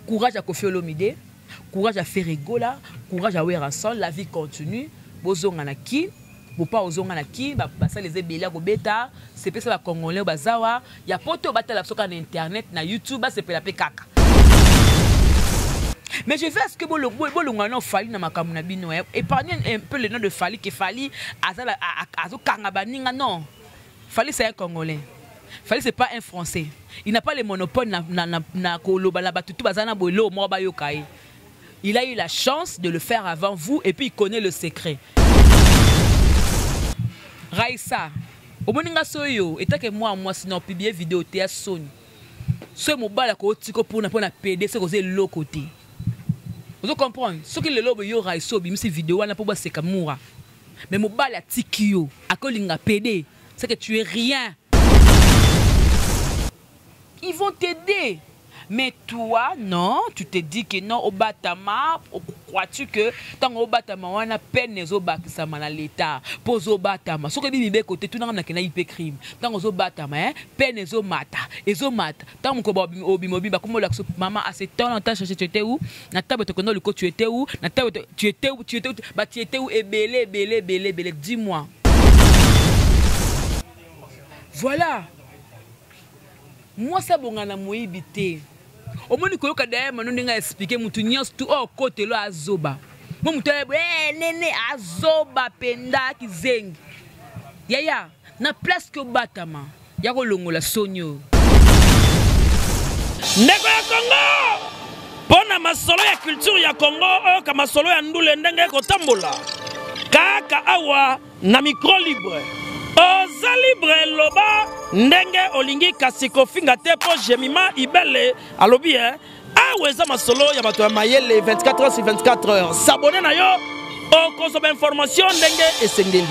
Courage à Koffi Olomide, courage à Ferregola, courage à Werason, la vie continue. Bozonga na ki, bopa ozonga na ki, basa les ebela ko beta, c'est pas ça congolais bazawa, ya poto batala soka na internet, na YouTube, c'est pe la pe kaka. Mais je veux ce que bolongano Fali na makamu na bino, épargnez un peu le nom de Fali que Fali azala azo kangabaninga non. Fali c'est un Congolais. Fali c'est pas un Français. Il n'a pas le monopole na koloba na batutu bazana bolo mo ba yokai. Il a eu la chance de le faire avant vous et puis il connaît le secret. Raissa, au moninga soyo, et que moi sinon publier vidéo théâtre Sony. Ce mobile ko tiko pour na PD c'est causer l'autre côté. Vous comprenez? Ce que le lobo yo Raissa bi misi vidéo na pour ba se kamura. Mais mobile a tikio, akolinga PD, c'est que tu es rien. Ils vont t'aider. Mais toi, non, tu te dis que non, au Batama, crois-tu que tant au Batama, on a peine les obakisama dans l'État, pose au Batama. Ce que bibi côté, tout le monde a hyper crime. Tant au Batama, peine les omata, les omata. Tant mon koba obimobi, bah comment l'action maman à ces temps, tu étais où? Na table te connais le côté, tu étais où? Na table tu étais où? Bah tu étais où? Et belé, dis-moi. Voilà. Moi ça bon na moibité. Au moins que kada manonga expliquer mutu nyos tu oh côté lo azoba. Mo mutu nene azoba penda kizengi. Yaya na place que Batama. Ya ko longola sonyo. Ndeko ya Congo. Pona masolo ya culture ya Congo ka masolo ya ndule ndenge ko tambola. Kaka awa na micro libre. Oza libre loba ndenge olingi kasiko finga te po Jemima Ibele alobi aweza masolo ya bato ya mayele 24 heures sur 24 heures. S'abonner na yo o consomme information ndenge esengeli.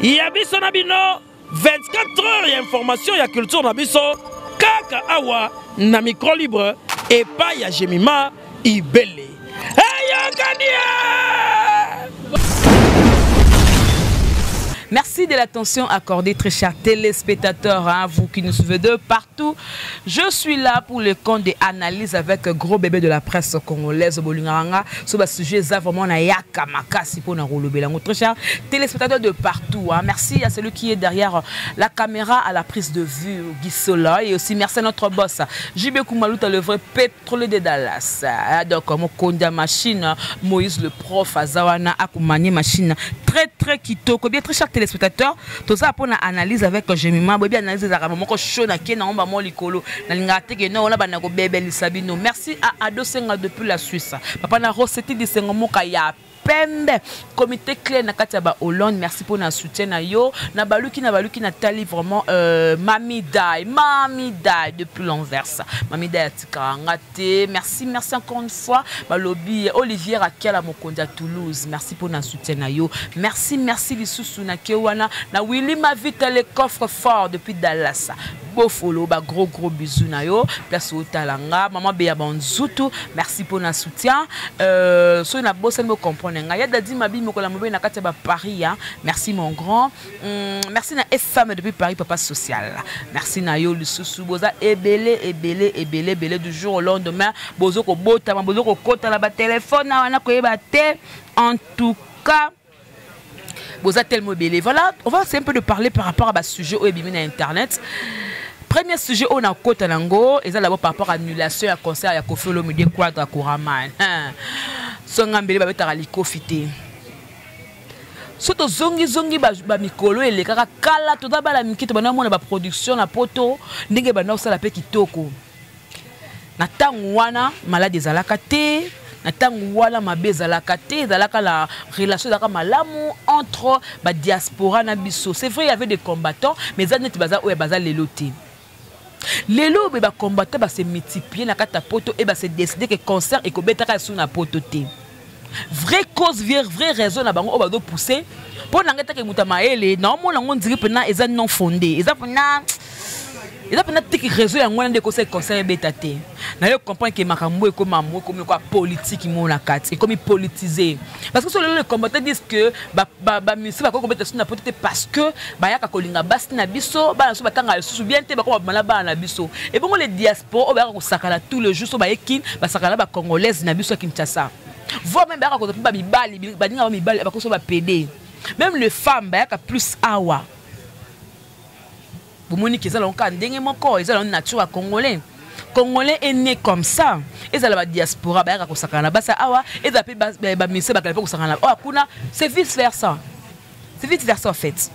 Ya biso na bino 24 heures ya information ya culture na biso kaka awa na micro libre et pas ya Jemima Ibele. Merci de l'attention accordée, très chers téléspectateurs, hein, vous qui nous suivez de partout. Je suis là pour le compte des analyses avec gros bébé de la presse congolaise, Bolinganga, sur le sujet vraiment na yaka makasi pour na rolobelango. Très chers téléspectateurs de partout, hein. Merci à celui qui est derrière la caméra à la prise de vue, Guisola, et aussi merci à notre boss, JB Koumalouta, le vrai pétrolier de Dallas. Donc, mon Kondia machine, Moïse le prof, Azawana, Akoumani machine, très kitoko, bien très chers téléspectateurs, tout ça pour une analyse avec Jemima, bien analyse des arabes, mon chaud na kena on va mon licolo, na lingate que non on a banako bébé lisabino. Merci à Ado Senga depuis la Suisse. Papa na recette de Senga Mokaya. Comité clé na Katiaba Hollande, merci pour notre soutien na yo na baluki na tali vraiment Mami Dai depuis l'Anvers. Mami Dai atikangate, merci encore une fois balobi Olivier Akela Mokonda Toulouse, merci pour notre soutien na yo. Merci lisusu na kewana na Willy Mavita le coffre fort depuis Dallas. Beau follow ba gros bisous na yo, place au talanga, maman Béa Banzutu, merci pour notre soutien. So na bosse me comprendre. Paris, hein. Merci mon grand. Merci na femme depuis Paris, papa social. Merci na yo lisusu boza ebele du jour au lendemain. Bozo ko bota, bozo ko kota la ba téléphone na ko yeba te. En tout cas, boza tellement belé. Voilà, on va essayer un peu de parler par rapport à ce sujet au na internet. Premier sujet on a kota nango, et ça d'abord par rapport à l'annulation à concert ya Koffi Olomide Quadra Kouraman. Songambele babetaka likofite. Soto zongi ba mikolo ele kaka kala to da bala mikito bana mona ba production na poto ndenge bana osala pe kitoko. Na tangu wana malade ezalaka te, na tangu wana mabe ezalaka te, ezalaka la relation ezalaka malamu entre ba diaspora na biso. C'est vrai il y avait des combattants mais ça net baza oya baza lelo te. Lelo be ba combattant ba se multiplier na kata poto et ba se décider que concert et ko betaka sous na poto te. Vraie cause, vraie raison na bango o ba do pousser pour nangeta ke mutama ele na mo na ngondiri pena eza non fondé. Eza pena tiki réseau ya ngwana de conseil concert betate. Nayo comprendre que makambo est comme quoi politique mon na kati et comme politisé parce que sur les combattants disent que monsieur va combattre na peut-être parce que ya ka kolinga basi na biso ba so batanga susu bien te ba ko ba na biso et bon les diaspora ba ko sakala tous les jours so ba ekin ba sakala ba congolaise na biso Kinshasa voit même ba ko ba mibali ba dinga ba mibali ba ko so ba PD même les femmes ba ya ka plus awa vous moni que ça l'on kan ndenge moko ils ont une nature congolais. Congolais est né comme ça. Et ça la diaspora ba ko sakana ba sa awa et ça ba mise ba ko sakana. Oh kuna c'est vice versa. C'est vice versa en fait.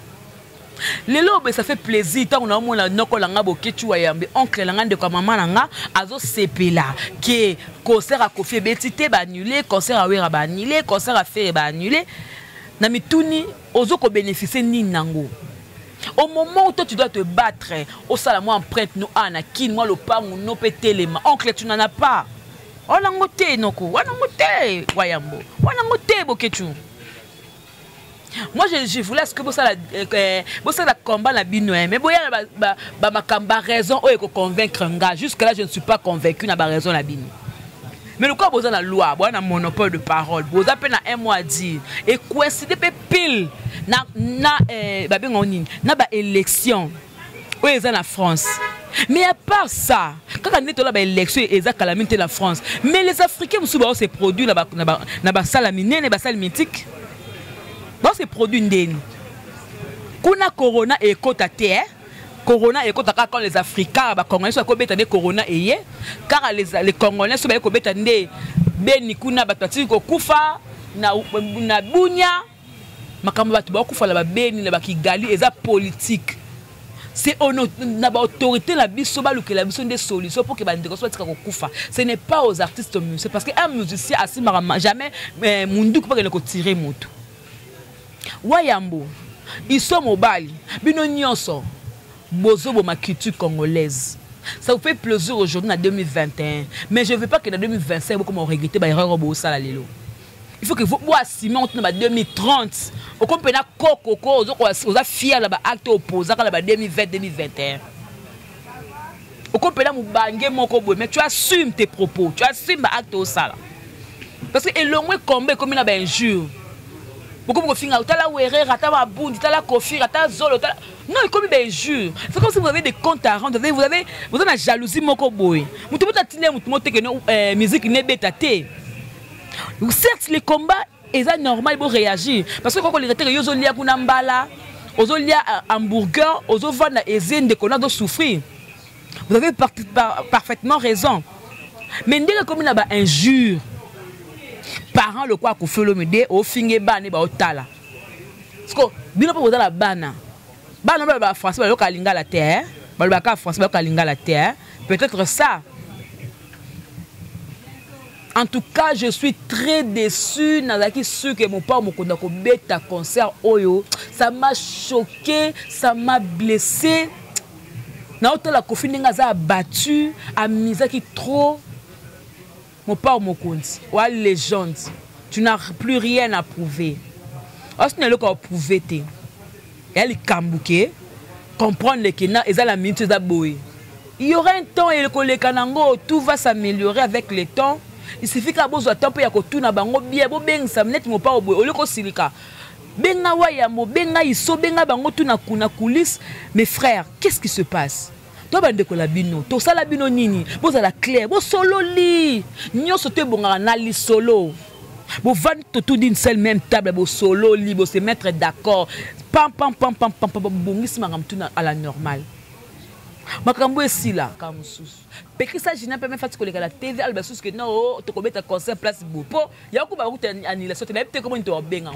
Les lobes ça fait plaisir tant on a mon noko langa boketu wayambe oncle langa de comme maman langa azo sepela que concert a Kofi Betite ba annulé, concert a Wera ba annulé, concert a Fer ba annulé. Na mituni ozo ko bénéficier ni nango. Au moment où toi tu dois te battre, au salam moi emprunte nous ana kin moi le pas mon no pételema. Oncle tu n'en as pas. On a ngoté noko, on a ngoté wayambo. On a ngoté boketu. Moi je voulais ce que ça la combat la bino mais boya ba makamba raison o eko convaincre nga jusque là je ne suis pas convaincu na ba raison la bino. Mais le quoi besoin la loi, bon un monopole de parole, besoin peine un mois dire et coïncider pile na élection où ils en France. Mais à part ça, quand on est là ba élection et ça calamité la France, mais les Africains musuba se produit na ba salamine na ba salle mythique. Bon c'est produit ndeni. Kuna corona et kota terre. Corona et quand les Africains, les Congolais sont bêta de Corona et car les Congolais sont bêta de Beni kuna batati ko kufa na bunya makambo batu ba kufa la Beni la Kigali et ça politique. C'est na ba autorité la biso ba luke la biso des solutions pour que ba ndeko soit tika ko kufa. Ce n'est pas aux artistes c'est parce que un musicien asimara jamais mundu ko pas que tirer moto. Wayambo ils sont mobali bino nyonso bozo ma culture congolaise. Ça vous fait plaisir aujourd'hui en 2021, mais je ne veux pas que dans 2025 vous comment regretter ba erreur bo ça la lelo. Il faut que vous assimiez en 2030. Au comprenez coco aux fier là ba acte opposant là ba 2020 2021. Au comprenez mu bangé moko boy mais tu assumes tes propos, tu assumes ba acte au ça là. Parce que elongwe combat comme na ba injure. Beaucoup de finga utala were rata ba bundi tala kofi rata zolo tala non comme des jure c'est comme si vous avez des comptes à rendre vous avez la jalousie moko boy mutu mutu tine mutu mote que non musique ne bétaté certes les combats ils sont normal pour réagir parce que quand les ratés yozo lia kuna mbala ozo lia hamburger ozo vendre ezine de connado souffrir vous avez parfaitement raison mais ndenge comme na ba injure parents le quoi ko felo mede o finge bane ba otala parce que bino po la bana bana ba français ba yoka linga la terre ba ka français ba yoka linga la terre peut-être ça. En tout cas je suis très déçu nazaki sûr que mon père mokonda ko beta concert oyo ça m'a choqué ça m'a blessé na otala Kofi ninga za battu a misaki trop. Mon père Mokondi, ou à légende, tu n'as plus rien à prouver. Est-ce que tu n'as pas prouvé? Il y a les Kambouké, comprendre les Kena, et la minute d'aboué. Il y aura un temps et le Kanango, tout va s'améliorer avec le temps. Il suffit qu'à besoin de temps pour y avoir tout na bango bien, ben ça net mon pas au bout. Au lieu que silika, benga wayamo, benga iso, benga bango tout na kuna coulisses. Mes frères, qu'est-ce qui se passe? Toi bande ko la bino to sala bino nini bo za la clair bo solo li nyoso te bonga na li solo bo van to tout d'une seule même table bo solo li bo se mettre d'accord pam bongisi mangam tout à la normale makambo esi la kamususu peki ça je n'ai pas même fait ko la TV alba sus que non to ko beta concert place bopo ya ko ba ko annulation te na te comment to benga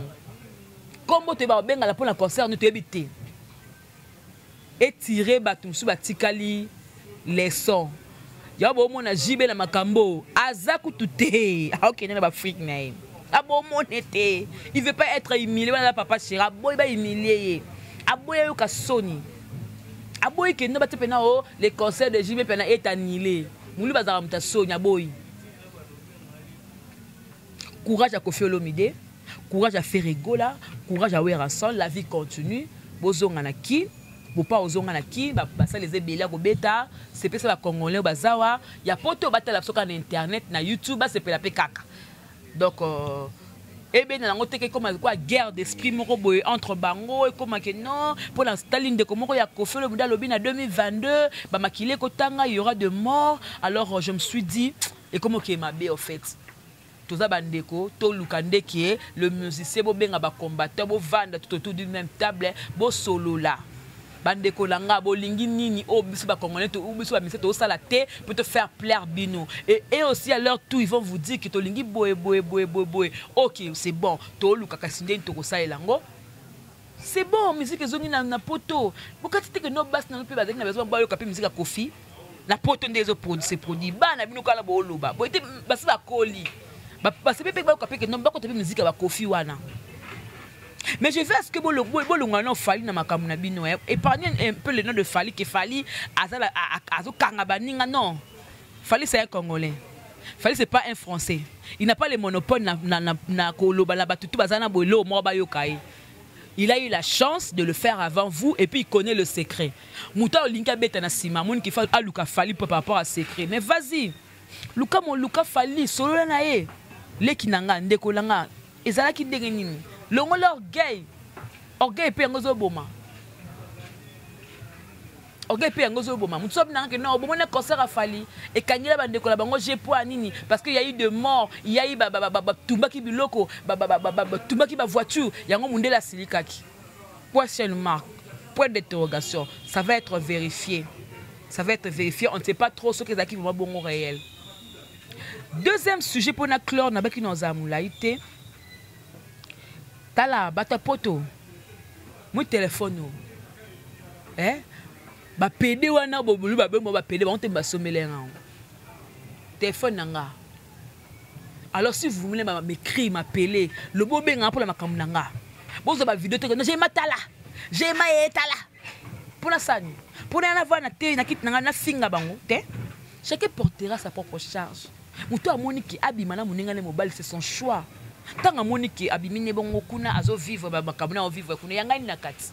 kombo te ba benga la pour la concert ne te ebité et tirer batum sous batikali les sons ya bo mona jibe na makambo azaku tuté OK na ba freak na abo monete il veut pas être humilié na papa chira boy ba humilié aboy yo ka soni aboy ke no batepe na o les concerts de jibe pena est annulé mulu bazara muta soni aboy courage à Kofi Olomide courage à Ferregola courage à Werason la vie continue bozonga na ki pas aux ongana qui ça les ébélia ko beta c'est pas ça congolais bazawa ya poto batala soka na internet na YouTube c'est pe la kaka donc et bien na ngote ke comme quoi guerre d'esprit moko boye entre bango et comme que non pour la Staline de komoko ya Kofi le Buda lobi na 2022 ba makile ko tanga il y aura de morts alors je me suis dit et comment que ma bé au fait tout ça bandeko to lukande qui est le musicien bo benga ba combattant bo vendre tout autour d'une même table bo solo là bandeko langa bo lingi nini o biso ba congolais to biso ba mise to sala te pour te faire plaire bino et aussi à leur tout ils vont vous dire que to lingi boye OK c'est bon to lukaka sinde to ko sa elango c'est bon musique ezongi na poto bokati te que no bass na pe ba na besoin ba yo kapi musique a Kofi na poto ndezo produit c'est produit bana bino kala bo loba bo ite basi ba koli parce que ba ko que non ba ko te musique ba Kofi wana mais je fais ce que bolongano Fali na makamuna bino épargnez un peu le nom de Fali que Fali azala azo kanga baninga non Fali c'est un Congolais Fali c'est pas un Français il n'a pas le monopole na koloba na batutu bazana bolo mo ba yokai il a eu la chance de le faire avant vous et puis il connaît le secret muta olinka beta na sima moun ki fa aluka Fali par rapport à secret mais vas-y Luka Fali solo na ye leki nanga ndeko langa ezala ki ndenge nini longo orgueil pe ngozo boma mutsob nanga ke non bomona concert a Fali et kanyela bandeko la bango jepo anini parce qu'il y a eu de morts il y a eu tumbaki biloko tumbaki ba voiture yango mundela silikaki question marque point d'interrogation ça va être vérifié on ne sait pas trop ce que zaki vraiment bon réel. Deuxième sujet pour na clore na baki nos amulaité tala bata poto mon téléphone ba PD wana bobulu ba bemo ba PD ba on te ba somelenga téléphone nanga alors si vous voulez m'écrire m'appeler le beau benga pour la makambu nanga bozo ba vidéo te j'ai matala j'ai maetala pour la sani pour na voir na te na kit nanga na singa bango te chacun portera sa propre charge muto amoni ki abima na muninga ne mobile c'est son choix tant amoni ki abimine bongo kuna azo vivre ba makambu na vivre kuna yanga ni na kati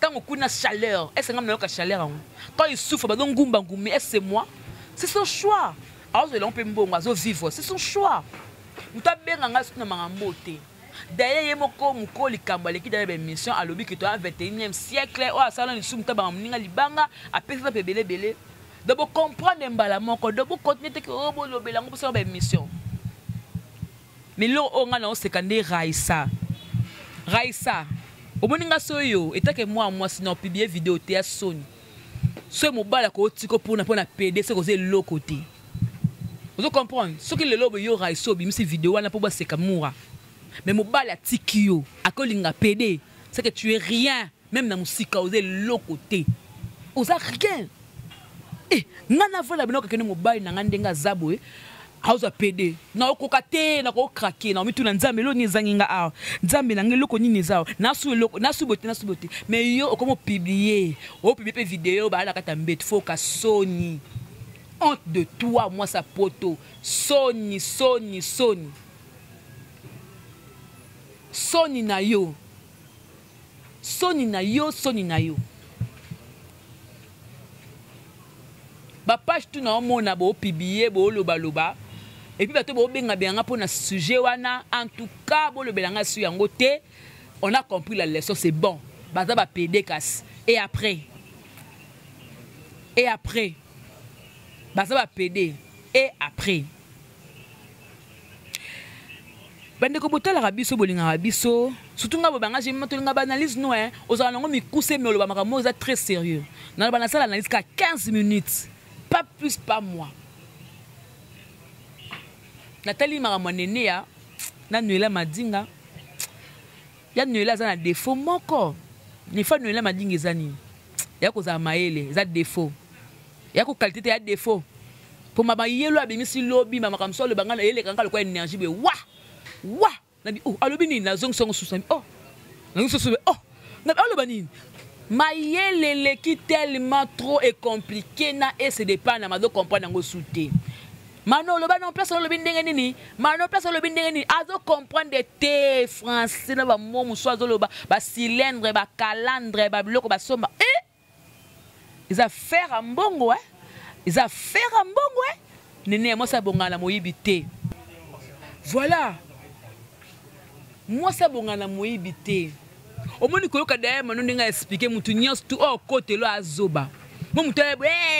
tant kuna chaleur est-ce que ngam na chaleur quand il souffre ba ngumba ngumi est c'est moi c'est son choix alors je l'on mbongo azo vivre c'est son choix muto benga nga suna mangambo te d'ailleurs yemoko mukoli kamba leki dans les missions à lobby que toi 21e siècle o asala ni sumta ba muninga libanga apesa pe belé de vous comprendre mbala moko de vous continuer que o bo lobela ngo pour mission mais là on a se kande Raissa au moninga soyo et que moi sinon publier vidéo te soni so mobala ko tiko pour na PD c'est cause le côté vous comprenez ce que le lobo yo Raissa bi misi vidéo wana pour ba se kamura mais mobala tikio akolinga PD c'est que tu es rien même na musika cause le côté oza rien nana vola binoka kene mobile na ndenga zabwe hausa PD na okokate na ko craquer na mitu na nzambe lo ni zanginga a nzambe na ngeloko nini zao na subote mais yo okomo publier pe vidéo ba la kata mbet foka soni honte de toi moi sa poto soni na yo ba page tout na mona bo publier bo loba et puis bato bo benga benga pour na sujet wana en tout cas bo lobelanga su yango te on a compris la leçon c'est bon baza ba PD kas et après baza ba PD et après bande ko botala rabiso bolinga rabiso surtout nga bobanga j'ai matolinga banalise no ozala nango mikuse me loba makambo za très sérieux na bana sala analyse ka 15 minutes pas plus pas moi Nathalie Maramonene ya na Noëlla Madinga ya Noëlla za na défaut moko ni fa Noëlla Madinga ezani ya ko za maele za défaut ya ko qualité te ya défaut pour mama yelo abimisi lobby mama kamso le bangana yele kanga ko énergie be wa na bi oh alobi ni na zong songo susami oh na zong susami oh na aloba ni Mayele qui tellement trop est compliqué na et se dépend na mazo comprendre ngo souté. Mano loba non place lobi ndenge nini? Mano place lobi ndenge nini? Azo comprendre des français na ba momo so azo loba ba cylindre ba calandre ba bloko ba somba. Ils ont faire un bon ouais. Ils ont faire un bon ouais. Néné moi ça bongana moyibité. Voilà. Moi ça bongana moyibité. Au moins que le derrière maintenant n'enga expliquer mutu nyos tout au côté là azoba. Moi mutu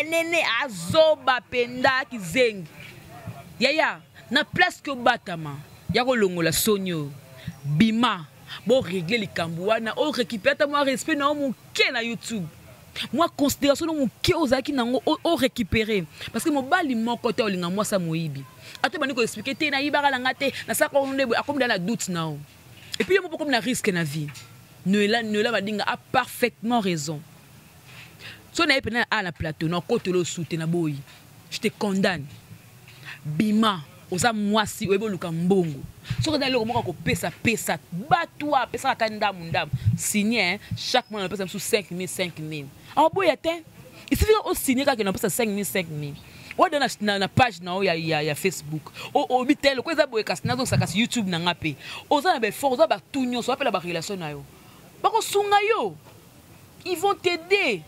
néné azoba penda kizengi. Yaya na place que batama. Ya ko longola sonyo. Bima. Bon régler les cambouana, on récupère ta moi respect na mon ké na YouTube. Moi considération mon ké ozaki nango o récupérer parce que mon bali mon côté olinga moi ça moyibi. Ate bani ko expliquer te na yibara la ngate na ça ko ndebo akomi dans la doute na. Et puis moi comme na risque na vie. Noela Madinga a parfaitement raison. Si on a pris à la plateau, on côté le soutien na boy. Je te condamne. Bima, oza mwasi webo luka mbongo. Si on a le moment qu'on pesa bat-toi, pesa kanda mundam. Signé chaque mois on pesa sous 5 000. Alors boy atteint. Il suffit de signer quand on pesa 5 000. Ou dans la page na ya Facebook. O bitel ko eza boy kasina donc ça kasi YouTube na ngape. Oza na be fort, oza ba tout nyonso, appelle la relation na yo. Ils vont t'aider.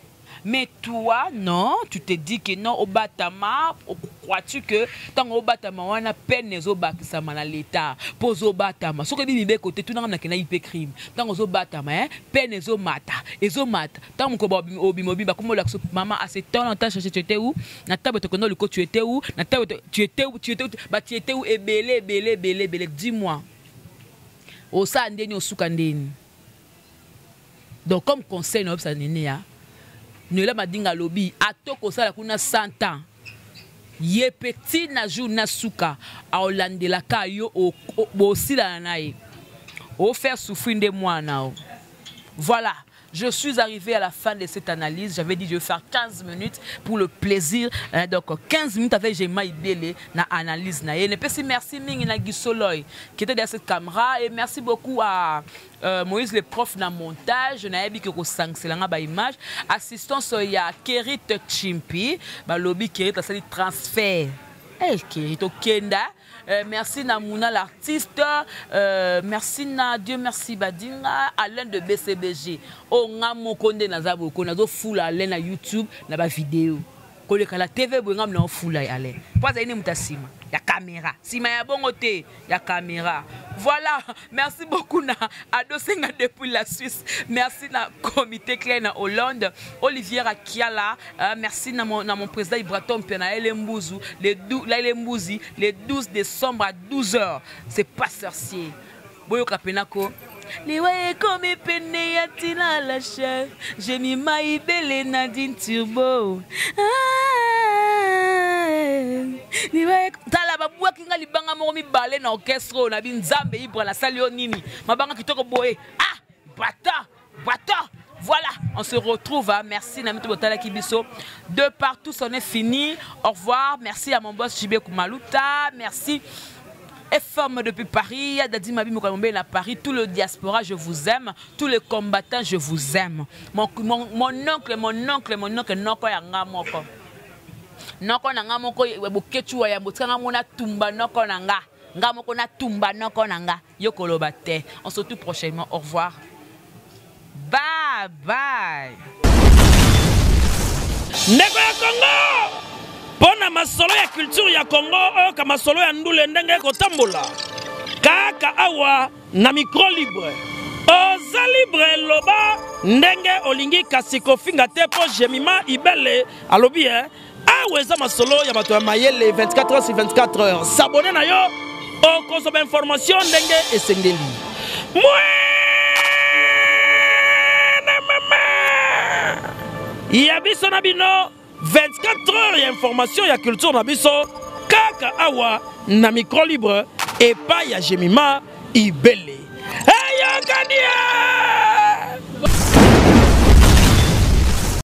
Mais toi, non, tu te dis que non, au Batama, crois-tu que tant au Batama, on a peine les obakisama dans l'État. Pose au Batama. Ce que dit Bibi côté, tout le monde a un crime. Tant au Batama, peine les omata. Les omata. Tant que Obimobi, comme la maman a 7 ans, tu étais où? Na table te connais le côté, tu étais où? Na table tu étais où? Tu étais où? Et belé. Dis-moi. Au Sandeni, au Soukandeni. Donc, comme conseil, nous avons Madinga lobby, à toko ça la 100 ans. Yé petit na jour na souka, à Hollande la kayo au sila nae. Au faire souffrir de moi now. Voilà. Je suis arrivé à la fin de cette analyse. J'avais dit que je vais faire 15 minutes pour le plaisir. Donc 15 minutes avec Gemma Ibele na analyse na. Et merci Mingi na Gisoloy qui était derrière cette caméra et merci beaucoup à Moïse le prof na montage. Na yebi que ko sanctionner ba image. Assistance ya Kerit Chimpi, ba lobby Kerit a sali transfert. Kerit Okenda. Merci na Mouna l'artiste, merci na Dieu merci Badinga, Alain de BCBG. Oh nga mokonde na zaboko na zo full Alain na YouTube na ba vidéo. Koleka la TV bongam na full Alain. Pas ine mutasima, ya caméra. Sima ya bongote, ya caméra. Voilà, merci beaucoup na Adosenga depuis la Suisse. Merci na comité Claire na Hollande, Olivier Akiala, merci na mon président Ibratom Pena Elembuzu, le 12 décembre à 12h. C'est pas sorcier. Boyo Kapenako. Liwaye comme pene yatina la chef, j'ai mis ma ibele Nadine Turbo. Liwaye tala babua kinga libanga mo mi balé na orchestre na binzambe ibra la salio nini. Mabanga kitoko boye. Ah, bata. Voilà, on se retrouve. Hein. Merci Namito Botala Kibiso. De partout, on est fini. Au revoir. Merci à mon boss Jibé Koumaluta. Merci. FM depuis Paris, Dadi Mabi Moukambé à Paris, tout le diaspora, je vous aime, tous les combattants, je vous aime. Mon oncle, noko yanga moko. Noko nanga moko bokechu ya botsanga mona tumba noko nanga. Nga moko na tumba noko nanga. Yokolo bate. On se retrouve prochainement. Au revoir. Bye bye. Ndeko ya Congo. Pona masolo ya culture ya Congo, ka masolo ya ndule ndenge kotambola. Kaka awa na micro libre. Oza libre loba ndenge olingi kasiko finga te po Jemima Ibele alobi aweza masolo ya bato ya mayele 24 heures sur 24 heures. S'abonner na yo o consomme information ndenge esengeli. Yabiso na bino 24 heures ya information ya culture na biso kaka awa na micro libre et pas ya Jemima Ibele. Hey,